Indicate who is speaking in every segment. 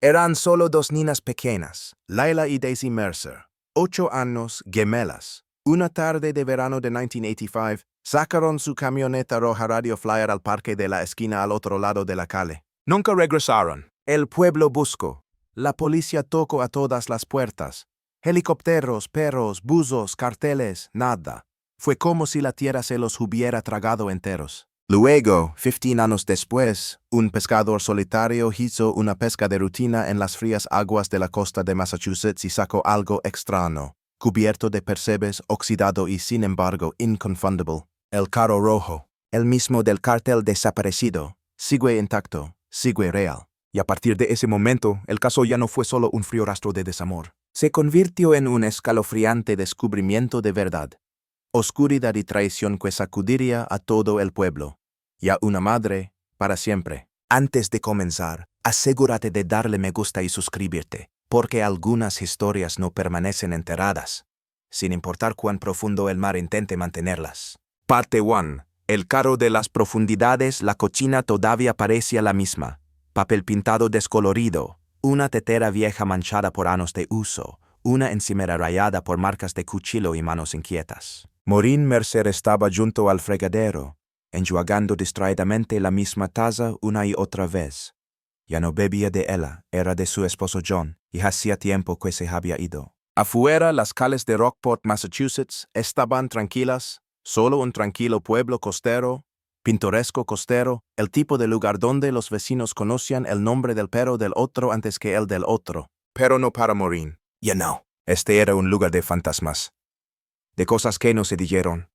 Speaker 1: Eran solo dos niñas pequeñas, Layla y Daisy Mercer, 8 años, gemelas. Una tarde de verano de 1985, sacaron su camioneta roja Radio Flyer al parque de la esquina al otro lado de la calle. Nunca regresaron. El pueblo buscó. La policía tocó a todas las puertas. Helicópteros, perros, buzos, carteles, nada. Fue como si la tierra se los hubiera tragado enteros. Luego, 15 años después, un pescador solitario hizo una pesca de rutina en las frías aguas de la costa de Massachusetts y sacó algo extraño, cubierto de percebes, oxidado y sin embargo inconfundible. El carro rojo, el mismo del cartel desaparecido, sigue intacto, sigue real. Y a partir de ese momento, el caso ya no fue solo un frío rastro de desamor. Se convirtió en un escalofriante descubrimiento de verdad. Oscuridad y traición que sacudiría a todo el pueblo. Y a una madre, para siempre. Antes de comenzar, asegúrate de darle me gusta y suscribirte, porque algunas historias no permanecen enterradas, sin importar cuán profundo el mar intente mantenerlas. Parte 1. El carro de las profundidades, la cochina todavía parecía la misma. Papel pintado descolorido, una tetera vieja manchada por años de uso, una encimera rayada por marcas de cuchillo y manos inquietas. Maureen Mercer estaba junto al fregadero, enjuagando distraídamente la misma taza una y otra vez. Ya no bebía de ella, era de su esposo John, y hacía tiempo que se había ido. Afuera, las calles de Rockport, Massachusetts, estaban tranquilas, solo un tranquilo pueblo costero, pintoresco costero, el tipo de lugar donde los vecinos conocían el nombre del perro del otro antes que el del otro. Pero no para Maureen. Ya no. Este era un lugar de fantasmas. De cosas que no se dijeron,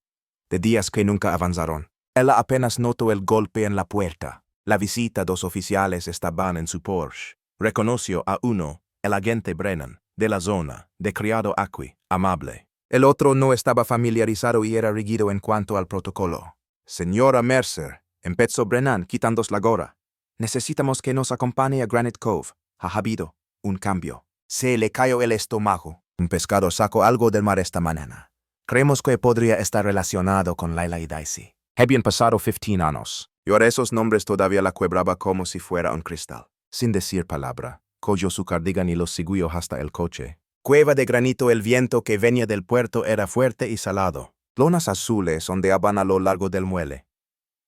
Speaker 1: de días que nunca avanzaron. Ella apenas notó el golpe en la puerta. La visita, 2 oficiales estaban en su Porsche. Reconoció a uno, el agente Brennan, de la zona, de criado aquí, amable. El otro no estaba familiarizado y era rígido en cuanto al protocolo. Señora Mercer, empezó Brennan quitándose la gorra. Necesitamos que nos acompañe a Granite Cove. Ha habido un cambio. Se le cayó el estómago. Un pescador sacó algo del mar esta mañana. Creemos que podría estar relacionado con Layla y Daisy. Habían pasado 15 años. Y ahora esos nombres todavía la quebraba como si fuera un cristal. Sin decir palabra, cogió su cardigan y los siguió hasta el coche. Cueva de granito. El viento que venía del puerto era fuerte y salado. Lonas azules ondeaban a lo largo del muelle.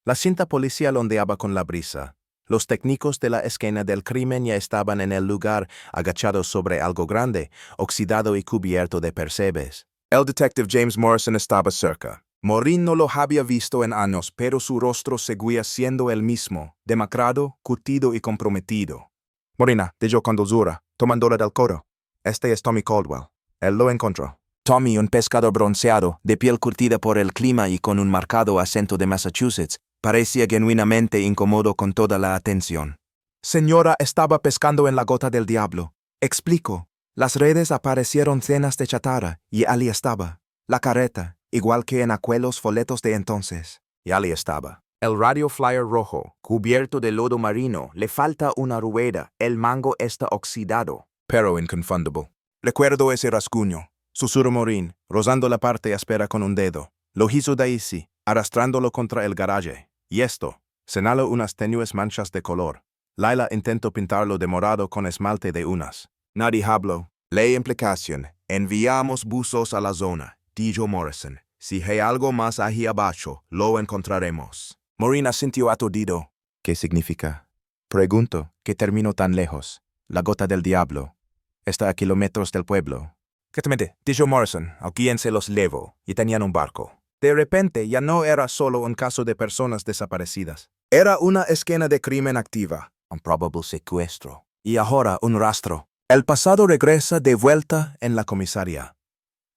Speaker 1: La cinta policial ondeaba con la brisa. Los técnicos de la escena del crimen ya estaban en el lugar, agachados sobre algo grande, oxidado y cubierto de percebes. El detective James Morrison estaba cerca. Maureen no lo había visto en años, pero su rostro seguía siendo el mismo, demacrado, curtido y comprometido. Morena, dijo con dulzura, tomándola del codo. Este es Tommy Caldwell. Él lo encontró. Tommy, un pescador bronceado, de piel curtida por el clima y con un marcado acento de Massachusetts, parecía genuinamente incómodo con toda la atención. Señora, estaba pescando en la Gota del Diablo. Explico. Las redes aparecieron llenas de chatarra, y allí estaba. La carreta, igual que en aquellos folletos de entonces. Y allí estaba. El Radio Flyer rojo, cubierto de lodo marino, le falta una rueda, el mango está oxidado. Pero inconfundible. Recuerdo ese rasguño. Susurró Maureen, rozando la parte áspera con un dedo. Lo hizo Daisy, arrastrándolo contra el garaje. Y esto, señaló unas tenues manchas de color. Layla intentó pintarlo de morado con esmalte de unas. Nadie habló. La implicación. Enviamos buzos a la zona, dijo Morrison. Si hay algo más ahí abajo, lo encontraremos. Maureen asintió aturdido. ¿Qué significa? Pregunto, ¿qué terminó tan lejos? La Gota del Diablo. Está a kilómetros del pueblo. Exactamente, dijo Morrison, a quien se los llevó, y tenían un barco. De repente ya no era solo un caso de personas desaparecidas. Era una escena de crimen activa. Un probable secuestro. Y ahora un rastro. El pasado regresa de vuelta en la comisaría.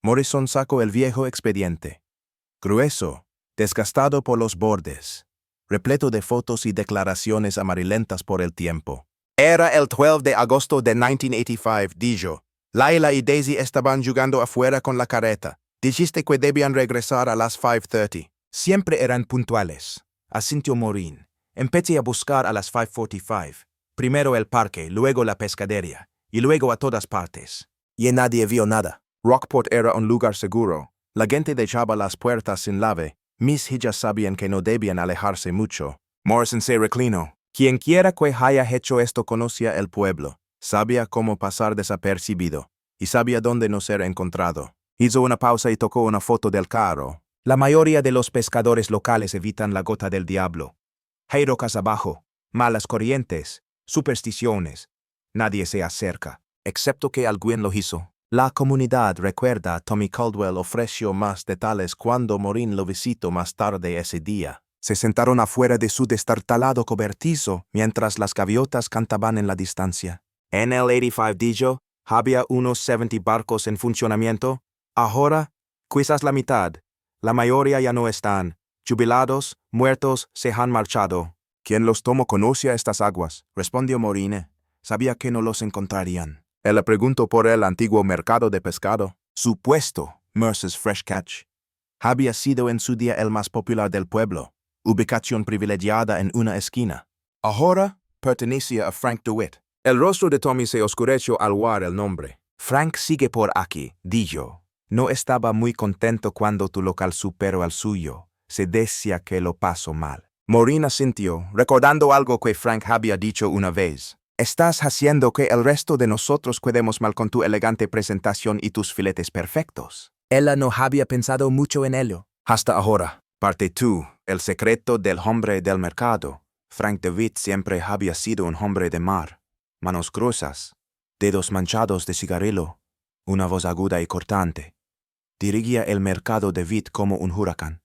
Speaker 1: Morrison sacó el viejo expediente. Grueso, desgastado por los bordes, repleto de fotos y declaraciones amarillentas por el tiempo. Era el 12 de agosto de 1985, dijo. Layla y Daisy estaban jugando afuera con la carreta. Dijiste que debían regresar a las 5:30. Siempre eran puntuales, asintió Maureen. Empecé a buscar a las 5:45. Primero el parque, luego la pescadería, y luego a todas partes. Y nadie vio nada. Rockport era un lugar seguro. La gente dejaba las puertas sin llave. Mis hijas sabían que no debían alejarse mucho. Morrison se reclinó. Quien quiera que haya hecho esto conocía el pueblo. Sabía cómo pasar desapercibido y sabía dónde no ser encontrado. Hizo una pausa y tocó una foto del carro. La mayoría de los pescadores locales evitan la gota del diablo. Hay rocas abajo, malas corrientes, supersticiones. Nadie se acerca, excepto que alguien lo hizo. La comunidad recuerda Tommy Caldwell ofreció más detalles cuando Morin lo visitó más tarde ese día. Se sentaron afuera de su destartalado cobertizo mientras las gaviotas cantaban en la distancia. En el 85 dijo, había unos 70 barcos en funcionamiento. Ahora, quizás la mitad. La mayoría ya no están. Jubilados, muertos, se han marchado. Quien los tomó conoce a estas aguas, respondió Morine. Sabía que no los encontrarían. Él le preguntó por el antiguo mercado de pescado. Supuesto, Mercer's Fresh Catch. Había sido en su día el más popular del pueblo, ubicación privilegiada en una esquina. Ahora pertenecía a Frank DeWitt. El rostro de Tommy se oscureció al oír el nombre. Frank sigue por aquí, dijo. No estaba muy contento cuando tu local superó al suyo. Se decía que lo pasó mal. Morin asintió, recordando algo que Frank había dicho una vez. Estás haciendo que el resto de nosotros quedemos mal con tu elegante presentación y tus filetes perfectos. Ella no había pensado mucho en ello. Hasta ahora. Parte tú, el secreto del hombre del mercado. Frank DeWitt siempre había sido un hombre de mar. Manos gruesas, dedos manchados de cigarrillo, una voz aguda y cortante. Dirigía el mercado DeWitt como un huracán.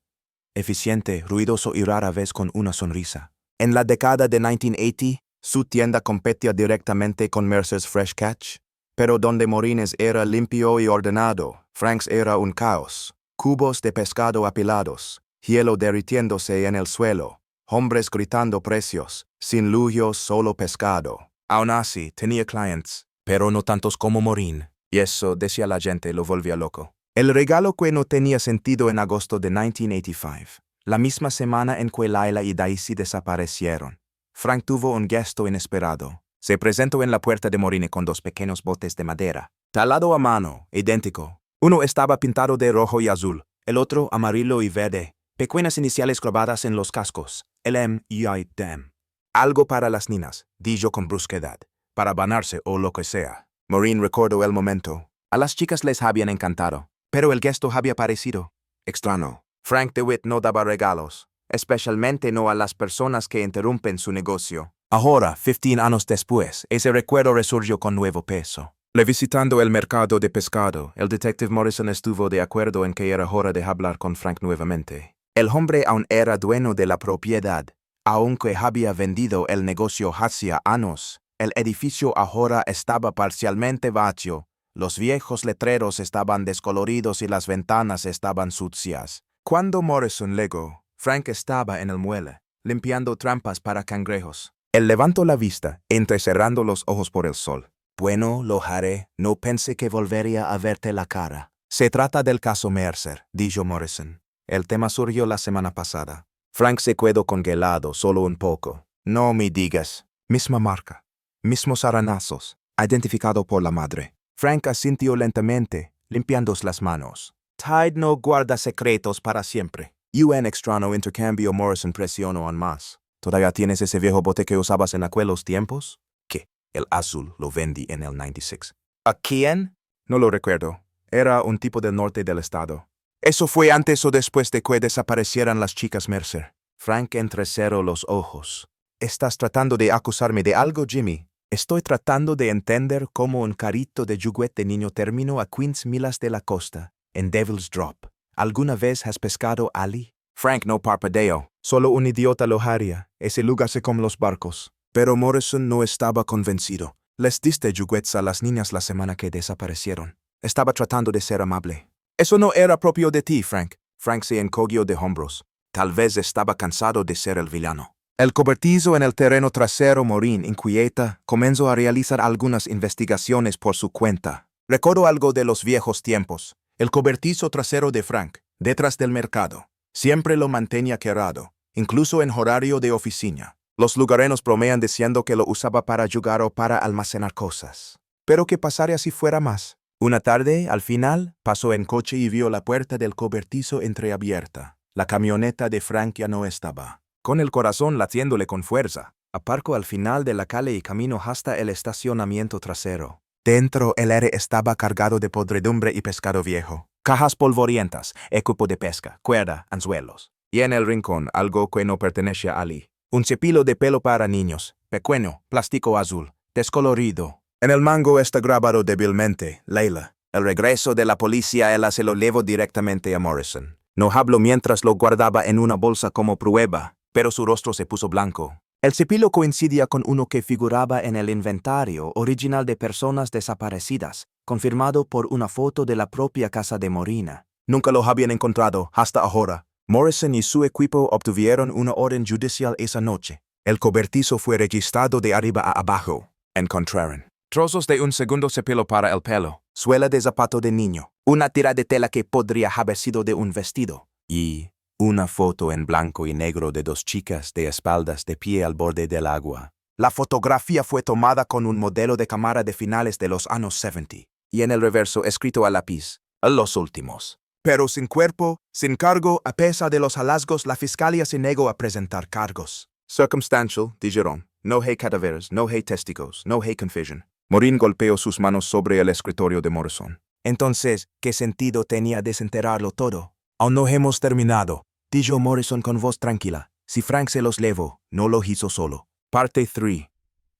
Speaker 1: Eficiente, ruidoso y rara vez con una sonrisa. En la década de 1980, su tienda competía directamente con Mercer's Fresh Catch, pero donde Morines era limpio y ordenado, Frank's era un caos. Cubos de pescado apilados, hielo derritiéndose en el suelo, hombres gritando precios, sin lujos, solo pescado. Aún así, tenía clients, pero no tantos como Morin, y eso, decía la gente, lo volvía loco. El regalo que no tenía sentido en agosto de 1985, la misma semana en que Laila y Daisy desaparecieron. Frank tuvo un gesto inesperado. Se presentó en la puerta de Morine con 2 pequeños botes de madera, talado a mano, idéntico. Uno estaba pintado de rojo y azul, el otro amarillo y verde, pequeñas iniciales grabadas en los cascos, LM y IDEM. Algo para las niñas, dijo con brusquedad, para bañarse o lo que sea. Morin recordó el momento. A las chicas les habían encantado, pero el gesto había parecido extraño. Frank DeWitt no daba regalos, especialmente no a las personas que interrumpen su negocio. Ahora, 15 años después, ese recuerdo resurgió con nuevo peso. Revisitando el mercado de pescado, el detective Morrison estuvo de acuerdo en que era hora de hablar con Frank nuevamente. El hombre aún era dueño de la propiedad. Aunque había vendido el negocio hacía años, el edificio ahora estaba parcialmente vacío. Los viejos letreros estaban descoloridos y las ventanas estaban sucias. Cuando Morrison llegó, Frank estaba en el muelle, limpiando trampas para cangrejos. Él levantó la vista, entrecerrando los ojos por el sol. Bueno, lo haré. No pensé que volvería a verte la cara. Se trata del caso Mercer, dijo Morrison. El tema surgió la semana pasada. Frank se quedó congelado solo un poco. No me digas. Misma marca. Mismos aranazos. Identificado por la madre. Frank asintió lentamente, limpiándose las manos. Tide no guarda secretos para siempre. Un extraño intercambio. Morrison presionó aún más. ¿Todavía tienes ese viejo bote que usabas en aquellos tiempos? ¿Qué? El azul lo vendí en el 96. ¿A quién? No lo recuerdo. Era un tipo del norte del estado. ¿Eso fue antes o después de que desaparecieran las chicas Mercer? Frank entrecerró los ojos. ¿Estás tratando de acusarme de algo, Jimmy? Estoy tratando de entender cómo un carrito de juguete de niño terminó a 15 millas de la costa, en Devil's Drop. ¿Alguna vez has pescado allí? Frank no parpadeó. Solo un idiota lo haría. Ese lugar se come los barcos. Pero Morrison no estaba convencido. Les diste juguetes a las niñas la semana que desaparecieron. Estaba tratando de ser amable. Eso no era propio de ti, Frank. Frank se encogió de hombros. Tal vez estaba cansado de ser el villano. El cobertizo en el terreno trasero. Morin, inquieta, comenzó a realizar algunas investigaciones por su cuenta. Recordó algo de los viejos tiempos. El cobertizo trasero de Frank, detrás del mercado. Siempre lo mantenía cerrado, incluso en horario de oficina. Los lugareños bromean diciendo que lo usaba para jugar o para almacenar cosas. Pero ¿qué pasaría si fuera más? Una tarde, al final, pasó en coche y vio la puerta del cobertizo entreabierta. La camioneta de Frank ya no estaba. Con el corazón latiéndole con fuerza, Aparco al final de la calle y camino hasta el estacionamiento trasero. Dentro el aire estaba cargado de podredumbre y pescado viejo. Cajas polvorientas, equipo de pesca, cuerda, anzuelos. Y en el rincón, algo que no pertenece a Ali. Un cepillo de pelo para niños, pequeño, plástico azul, descolorido. En el mango está grabado débilmente, Leila. El regreso de la policía ella se lo llevó directamente a Morrison. No habló mientras lo guardaba en una bolsa como prueba, pero su rostro se puso blanco. El cepillo coincidía con uno que figuraba en el inventario original de personas desaparecidas, confirmado por una foto de la propia casa de Morina. Nunca lo habían encontrado, hasta ahora. Morrison y su equipo obtuvieron una orden judicial esa noche. El cobertizo fue registrado de arriba a abajo. Encontraron trozos de un segundo cepillo para el pelo, suela de zapato de niño, una tira de tela que podría haber sido de un vestido, y una foto en blanco y negro de dos chicas de espaldas de pie al borde del agua. La fotografía fue tomada con un modelo de cámara de finales de los años 70, y en el reverso escrito a lápiz, los últimos. Pero sin cuerpo, sin cargo, a pesar de los hallazgos, la fiscalía se negó a presentar cargos. Circumstantial, dijeron. No hay cadáveres, no hay testigos, no hay confesión. Morin golpeó sus manos sobre el escritorio de Morrison. Entonces, ¿qué sentido tenía desenterrarlo todo? Aún no hemos terminado, dijo Morrison con voz tranquila. Si Frank se los llevó, no lo hizo solo. Parte 3.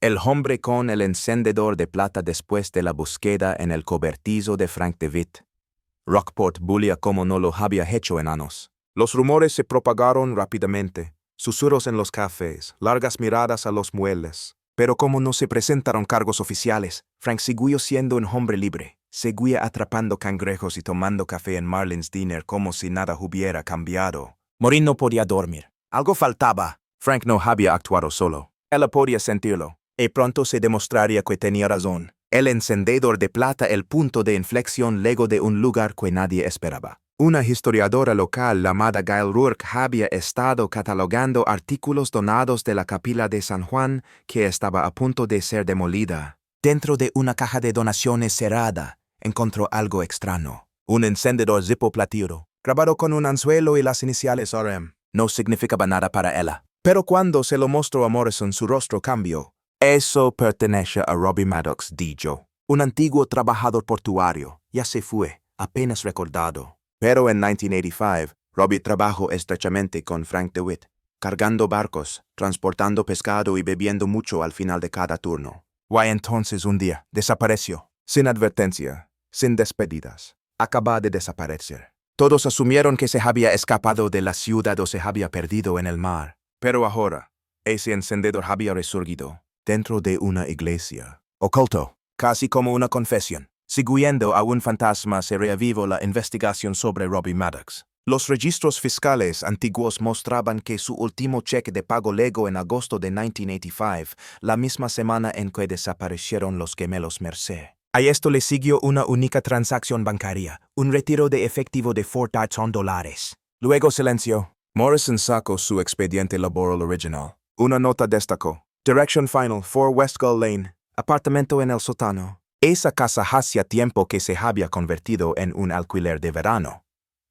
Speaker 1: El hombre con el encendedor de plata después de la búsqueda en el cobertizo de Frank DeWitt. Rockport bullía como no lo había hecho en años. Los rumores se propagaron rápidamente. Susurros en los cafés, largas miradas a los muebles. Pero como no se presentaron cargos oficiales, Frank siguió siendo un hombre libre. Seguía atrapando cangrejos y tomando café en Marlin's Diner como si nada hubiera cambiado. Morin no podía dormir. Algo faltaba. Frank no había actuado solo. Ella podía sentirlo. Y pronto se demostraría que tenía razón. El encendedor de plata, el punto de inflexión luego de un lugar que nadie esperaba. Una historiadora local llamada Gail Rourke había estado catalogando artículos donados de la capilla de San Juan que estaba a punto de ser demolida. Dentro de una caja de donaciones cerrada, encontró algo extraño. Un encendedor Zippo plateado, grabado con un anzuelo y las iniciales RM. No significaba nada para ella. Pero cuando se lo mostró a Morrison, su rostro cambió. Eso pertenece a Robbie Maddox, dijo. Un antiguo trabajador portuario. Ya se fue, apenas recordado. Pero en 1985, Robbie trabajó estrechamente con Frank DeWitt, cargando barcos, transportando pescado y bebiendo mucho al final de cada turno. Y entonces un día, desapareció, sin advertencia, sin despedidas. Acaba de desaparecer. Todos asumieron que se había escapado de la ciudad o se había perdido en el mar. Pero ahora, ese encendedor había resurgido, dentro de una iglesia. Oculto, casi como una confesión. Siguiendo a un fantasma se reavivó la investigación sobre Robbie Maddox. Los registros fiscales antiguos mostraban que su último cheque de pago llegó en agosto de 1985, la misma semana en que desaparecieron los gemelos Merced. A esto le siguió una única transacción bancaria, un retiro de efectivo de $4,000. Luego silencio. Morrison sacó su expediente laboral original. Una nota destacó. Direction Final 4 West Gull Lane. Apartamento en el sótano. Esa casa hacía tiempo que se había convertido en un alquiler de verano.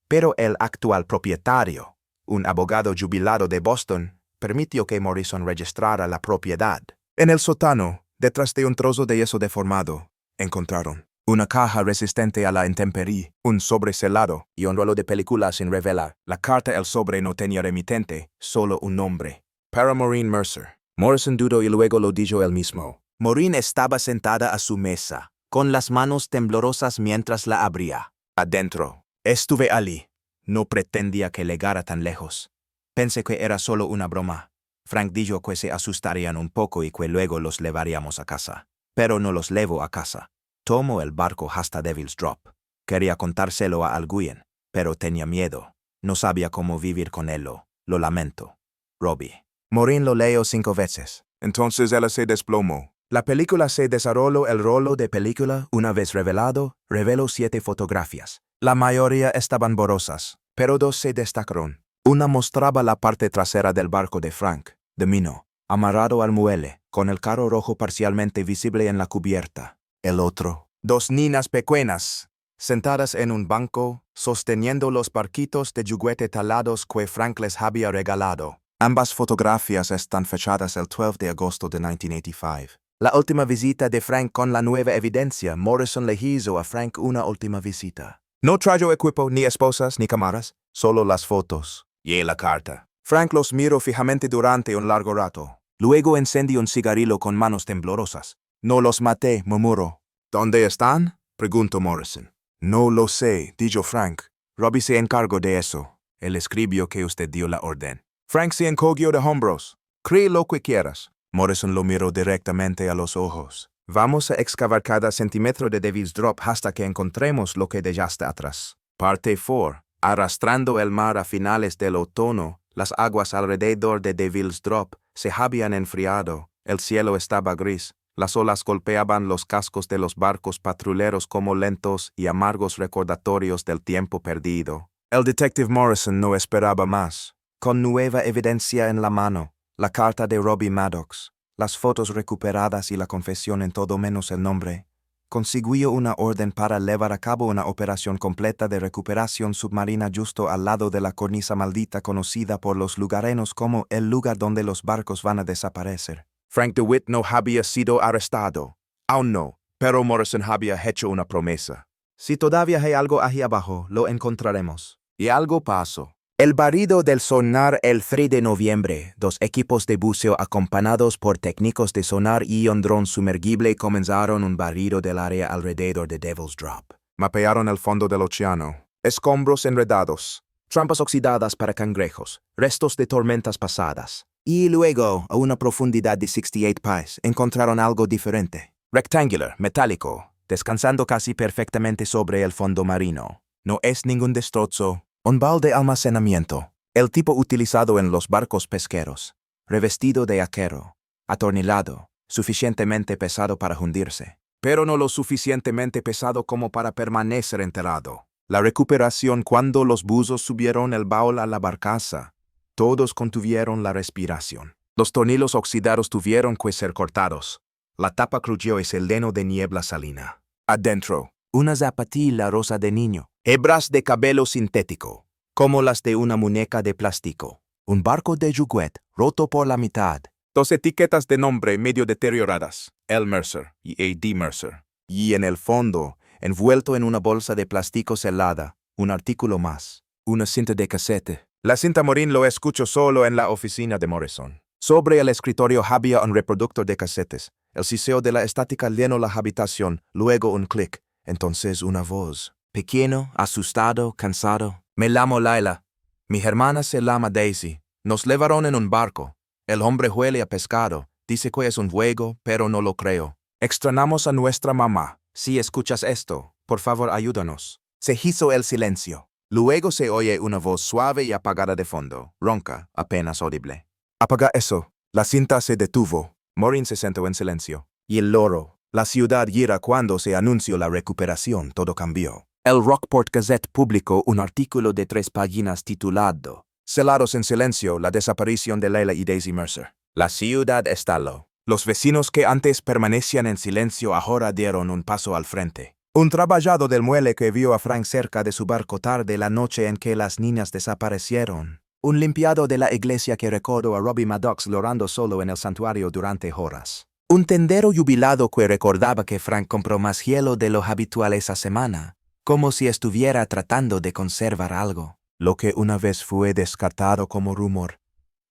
Speaker 1: Pero el actual propietario, un abogado jubilado de Boston, permitió que Morrison registrara la propiedad. En el sótano, detrás de un trozo de yeso deformado, encontraron una caja resistente a la intemperie, un sobre selado y un rollo de película sin revelar. La carta el sobre no tenía remitente, solo un nombre. Para Maureen Mercer. Morrison dudó y luego lo dijo él mismo. Maureen estaba sentada a su mesa, con las manos temblorosas mientras la abría. Adentro. Estuve allí. No pretendía que llegara tan lejos. Pensé que era solo una broma. Frank dijo que se asustarían un poco y que luego los llevaríamos a casa. Pero no los llevo a casa. Tomo el barco hasta Devil's Drop. Quería contárselo a alguien, pero tenía miedo. No sabía cómo vivir con él. Lo lamento. Robbie. Maureen lo leyó 5 veces. Entonces ella se desplomó. La película se desarrolló. El rolo de película, una vez revelado, reveló 7 fotografías. La mayoría estaban borrosas, pero 2 se destacaron. Una mostraba la parte trasera del barco de Frank, de Mino, amarrado al muelle, con el carro rojo parcialmente visible en la cubierta. El otro, 2 niñas pequeñas, sentadas en un banco, sosteniendo los barquitos de juguete talados que Frank les había regalado. Ambas fotografías están fechadas el 12 de agosto de 1985. La última visita de Frank con la nueva evidencia, Morrison le hizo a Frank una última visita. No trajo equipo, ni esposas, ni cámaras, solo las fotos y la carta. Frank los miró fijamente durante un largo rato. Luego encendió un cigarrillo con manos temblorosas. No los maté, murmuró. ¿Dónde están? Preguntó Morrison. No lo sé, dijo Frank. Robbie se encargó de eso. Él escribió que usted dio la orden. Frank se encogió de hombros. Cree lo que quieras. Morrison lo miró directamente a los ojos. Vamos a excavar cada centímetro de Devil's Drop hasta que encontremos lo que dejaste atrás. Parte 4. Arrastrando el mar a finales del otoño, las aguas alrededor de Devil's Drop se habían enfriado. El cielo estaba gris. Las olas golpeaban los cascos de los barcos patrulleros como lentos y amargos recordatorios del tiempo perdido. El detective Morrison no esperaba más. Con nueva evidencia en la mano, la carta de Robbie Maddox, las fotos recuperadas y la confesión en todo menos el nombre, consiguió una orden para llevar a cabo una operación completa de recuperación submarina justo al lado de la cornisa maldita conocida por los lugareños como el lugar donde los barcos van a desaparecer. Frank DeWitt no había sido arrestado. Aún no, pero Morrison había hecho una promesa. Si todavía hay algo ahí abajo, lo encontraremos. Y algo pasó. El barrido del sonar el 3 de noviembre, dos equipos de buceo acompañados por técnicos de sonar y un dron sumergible comenzaron un barrido del área alrededor de Devil's Drop. Mapearon el fondo del océano. Escombros enredados, trampas oxidadas para cangrejos, restos de tormentas pasadas. Y luego, a una profundidad de 68 pies, encontraron algo diferente. Rectangular, metálico, descansando casi perfectamente sobre el fondo marino. No es ningún destrozo. Un balde de almacenamiento, el tipo utilizado en los barcos pesqueros, revestido de acero, atornillado, suficientemente pesado para hundirse, pero no lo suficientemente pesado como para permanecer enterrado. La recuperación cuando los buzos subieron el baúl a la barcaza, todos contuvieron la respiración. Los tornillos oxidados tuvieron que ser cortados. La tapa crujió y se llenó de niebla salina. Adentro, una zapatilla rosa de niño. Hebras de cabello sintético, como las de una muñeca de plástico. Un barco de juguete, roto por la mitad. Dos etiquetas de nombre medio deterioradas, L. Mercer y A. D. Mercer. Y en el fondo, envuelto en una bolsa de plástico celada, un artículo más. Una cinta de casete. La cinta Morín lo escuchó solo en la oficina de Morrison. Sobre el escritorio había un reproductor de casetes. El siseo de la estática llenó la habitación, luego un clic. Entonces una voz. Pequeño, asustado, cansado. Me llamo Laila. Mi hermana se llama Daisy. Nos llevaron en un barco. El hombre huele a pescado. Dice que es un juego, pero no lo creo. Extrañamos a nuestra mamá. Si escuchas esto, por favor ayúdanos. Se hizo el silencio. Luego se oye una voz suave y apagada de fondo, ronca, apenas audible. Apaga eso. La cinta se detuvo. Morin se sentó en silencio. Y el loro. La ciudad gira cuando se anunció la recuperación, todo cambió. El Rockport Gazette publicó un artículo de 3 páginas titulado Celados en silencio, la desaparición de Leila y Daisy Mercer. La ciudad estaló. Los vecinos que antes permanecían en silencio ahora dieron un paso al frente. Un trabajador del muelle que vio a Frank cerca de su barco tarde la noche en que las niñas desaparecieron. Un limpiado de la iglesia que recordó a Robbie Maddox llorando solo en el santuario durante horas. Un tendero jubilado que recordaba que Frank compró más hielo de lo habitual esa semana, como si estuviera tratando de conservar algo. Lo que una vez fue descartado como rumor,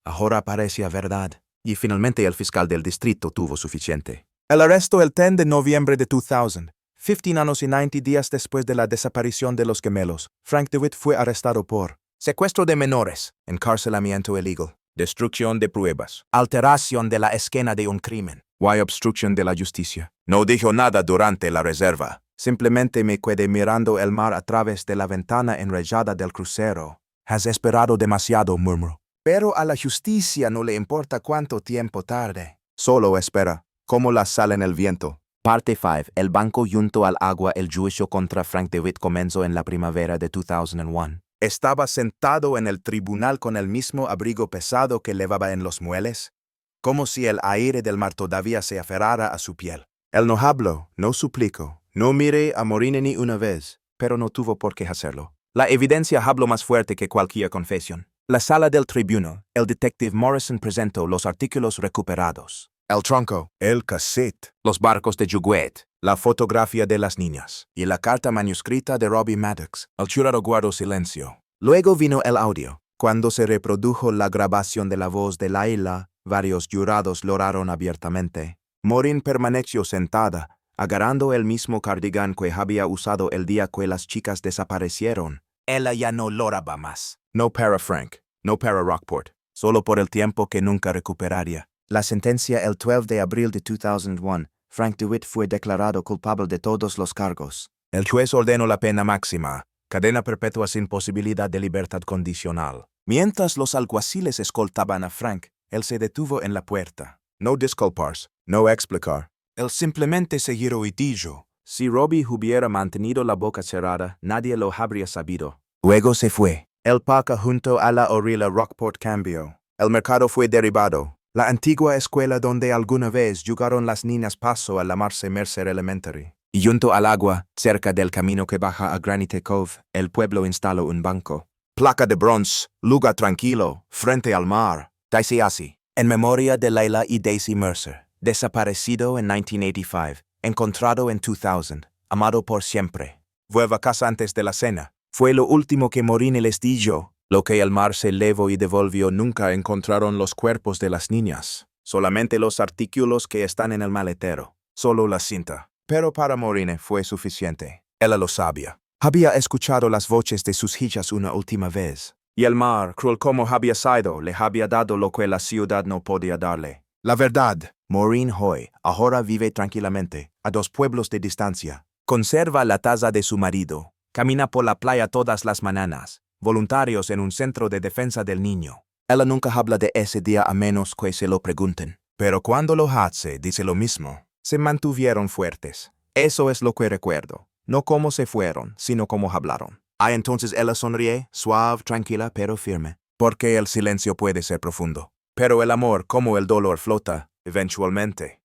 Speaker 1: ahora parecía verdad. Y finalmente el fiscal del distrito tuvo suficiente. El arresto el 10 de noviembre de 2000, 15 años y 90 días después de la desaparición de los gemelos, Frank DeWitt fue arrestado por secuestro de menores, encarcelamiento ilegal, destrucción de pruebas, alteración de la escena de un crimen, y obstrucción de la justicia. No dijo nada durante la reserva. Simplemente me quedé mirando el mar a través de la ventana enrejada del crucero. Has esperado demasiado, murmuró. Pero a la justicia no le importa cuánto tiempo tarde. Solo espera, como la sal en el viento. Parte 5. El banco junto al agua. El juicio contra Frank DeWitt comenzó en la primavera de 2001. Estaba sentado en el tribunal con el mismo abrigo pesado que llevaba en los muelles, como si el aire del mar todavía se aferrara a su piel. Él no habló, no suplicó. No miré a Morín ni una vez, pero no tuvo por qué hacerlo. La evidencia habló más fuerte que cualquier confesión. La sala del tribunal, el detective Morrison presentó los artículos recuperados. El tronco, el cassette, los barcos de Juguet, la fotografía de las niñas y la carta manuscrita de Robbie Maddox. El jurado guardó silencio. Luego vino el audio. Cuando se reprodujo la grabación de la voz de Layla, varios jurados lloraron abiertamente. Maureen permaneció sentada, agarrando el mismo cardigan que había usado el día que las chicas desaparecieron. Ella ya no lloraba más. No para Frank, no para Rockport, solo por el tiempo que nunca recuperaría. La sentencia el 12 de abril de 2001, Frank DeWitt fue declarado culpable de todos los cargos. El juez ordenó la pena máxima, cadena perpetua sin posibilidad de libertad condicional. Mientras los alguaciles escoltaban a Frank, él se detuvo en la puerta. No disculparse, no explicar. Él simplemente siguió y dijo, si Robbie hubiera mantenido la boca cerrada, nadie lo habría sabido. Luego se fue. El parque junto a la orilla Rockport cambió. El mercado fue derribado. La antigua escuela donde alguna vez jugaron las niñas pasó a llamarse Mercer Elementary. Y junto al agua, cerca del camino que baja a Granite Cove, el pueblo instaló un banco. Placa de bronce, lugar tranquilo, frente al mar. Dice así. En memoria de Layla y Daisy Mercer, desaparecido en 1985, encontrado en 2000, amado por siempre. Vuelva a casa antes de la cena. Fue lo último que Maureen les dijo. Lo que el mar se elevó y devolvió. Nunca encontraron los cuerpos de las niñas. Solamente los artículos que están en el maletero. Solo la cinta. Pero para Maureen fue suficiente. Ella lo sabía. Había escuchado las voces de sus hijas una última vez. Y el mar, cruel como había sido, le había dado lo que la ciudad no podía darle. La verdad. Maureen Hoy ahora vive tranquilamente, a 2 pueblos de distancia. Conserva la taza de su marido. Camina por la playa todas las mañanas. Voluntarios en un centro de defensa del niño. Ella nunca habla de ese día a menos que se lo pregunten. Pero cuando lo hace, dice lo mismo. Se mantuvieron fuertes. Eso es lo que recuerdo. No cómo se fueron, sino cómo hablaron. Entonces ella sonríe, suave, tranquila, pero firme. Porque el silencio puede ser profundo. Pero el amor, como el dolor, flota, eventualmente.